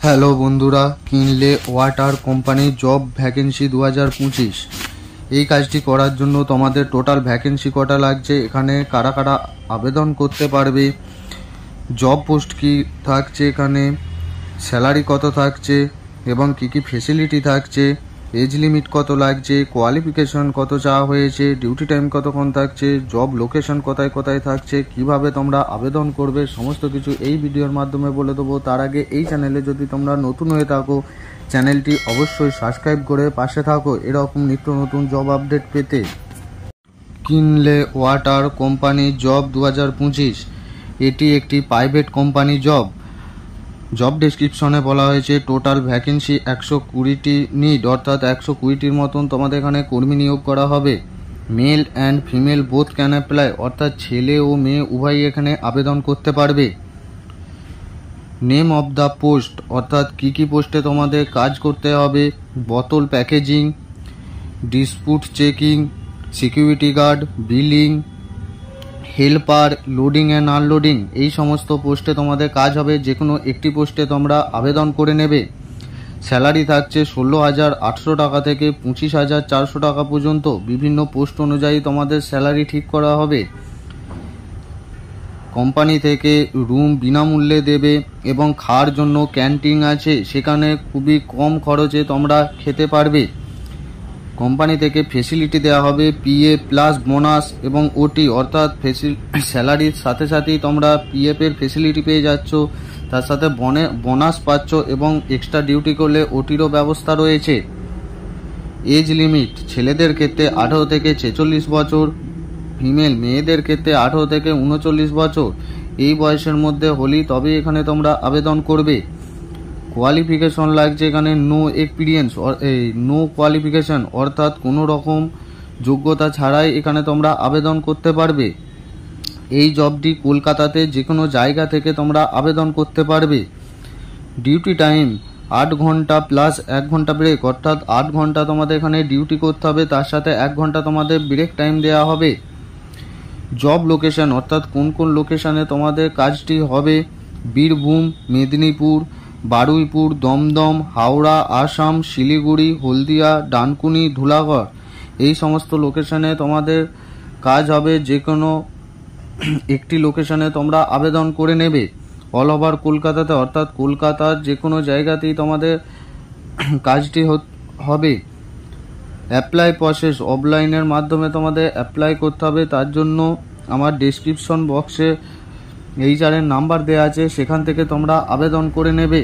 Hello বন্ধুরা, কিনলে water company job vacancy 2025। এই কাজটি করার জন্য তোমাদের টোটাল ভ্যাকেন্সি কটা লাগছে, এখানে কারা কারা আবেদন করতে পারবে, জব পোস্ট কি থাকছে, এখানে স্যালারি কত থাকছে এবং কি কি ফেসিলিটি থাকছে, এজ লিমিট কত লাগছে, কোয়ালিফিকেশন কত চাওয়া হয়েছে, ডিউটি টাইম কতক্ষণ থাকছে, জব লোকেশন কোথায় কোথায় থাকছে, কিভাবে তোমরা আবেদন করবে, সমস্ত কিছু এই ভিডিওর মাধ্যমে বলে দেবো। তার আগে এই চ্যানেলে যদি তোমরা নতুন হয়ে থাকো, চ্যানেলটি অবশ্যই সাবস্ক্রাইব করে পাশে থাকো এরকম নিত্য নতুন জব আপডেট পেতে। কিনলে ওয়াটার কোম্পানি জব 2025, এটি একটি প্রাইভেট কোম্পানি জব। জব ডেসক্রিপশনে বলা হয়েছে টোটাল ভ্যাকেন্সি 120টি নিড, অর্থাৎ 120টির মতন তোমাদের এখানে কর্মী নিয়োগ করা হবে। Male and female both can apply, অর্থাৎ ছেলে ও মেয়ে উভয়ই এখানে আবেদন করতে পারবে। নেম অফ দ্য পোস্ট, অর্থাৎ কি কি পোস্টে তোমাদের কাজ করতে হবে: বোতল প্যাকেজিং, ডিসপুট checking, security guard, billing, helper, loading and unloading, এই সমস্ত পোস্টে তোমাদের কাজ হবে। যে কোনো একটি পোস্টে তোমরা আবেদন করে নেবে। স্যালারি থাকছে 16,800 টাকা থেকে 25,400 টাকা পর্যন্ত। বিভিন্ন পোস্ট অনুযায়ী তোমাদের স্যালারি ঠিক করা হবে। কোম্পানি থেকে রুম বিনামূল্যে দেবে এবং খাওয়ার জন্য ক্যান্টিন আছে, সেখানে খুবই কম খরচে তোমরা খেতে পারবে। কোম্পানি থেকে ফেসিলিটি দেওয়া হবে পিএফ প্লাস বোনাস এবং ওটি, অর্থাৎ স্যালারির সাথে সাথেই তোমরা পিএফের ফেসিলিটি পেয়ে যাচ্ছ, তার সাথে বোনাস পাচ্ছ এবং এক্সট্রা ডিউটি করলে ওটিরও ব্যবস্থা রয়েছে। এজ লিমিট ছেলেদের ক্ষেত্রে 18 থেকে 46 বছর, ফিমেল মেয়েদের ক্ষেত্রে 18 থেকে 39 বছর। এই বয়সের মধ্যে হলেই তবে এখানে তোমরা আবেদন করবে। কোয়ালিফিকেশন লাগছে এখানে নো এক্সপিরিয়েন্স, নো কোয়ালিফিকেশন, অর্থাৎ কোনো রকম যোগ্যতা ছাড়াই এখানে তোমরা আবেদন করতে পারবে। এই জবটি কলকাতাতে যে কোনো জায়গা থেকে তোমরা আবেদন করতে পারবে। ডিউটি টাইম 8 ঘন্টা প্লাস 1 ঘন্টা ব্রেক, অর্থাৎ 8 ঘন্টা তোমাদের এখানে ডিউটি করতে হবে, তার সাথে 1 ঘন্টা তোমাদের ব্রেক টাইম দেওয়া হবে। জব লোকেশন, অর্থাৎ কোন কোন লোকেশনে তোমাদের কাজটি হবে: বীরভূম, মেদিনীপুর, বারুইপুর, দমদম, হাওড়া, আসাম, শিলিগুড়ি, হলদিয়া, ডানকুনি, ধুলাগড়, এই সমস্ত লোকেশনে তোমাদের কাজ হবে। যে কোনো একটি লোকেশনে তোমরা আবেদন করে নেবে। অল ওভার কলকাতাতে, অর্থাৎ কলকাতার যে কোনো জায়গাতেই তোমাদের কাজটি হবে। অ্যাপ্লাই প্রসেস অফলাইনের মাধ্যমে তোমাদের অ্যাপ্লাই করতে হবে। তার জন্য আমার ডেসক্রিপশন বক্সে HR এর নাম্বার দেওয়া আছে, সেখান থেকে তোমরা আবেদন করে নেবে।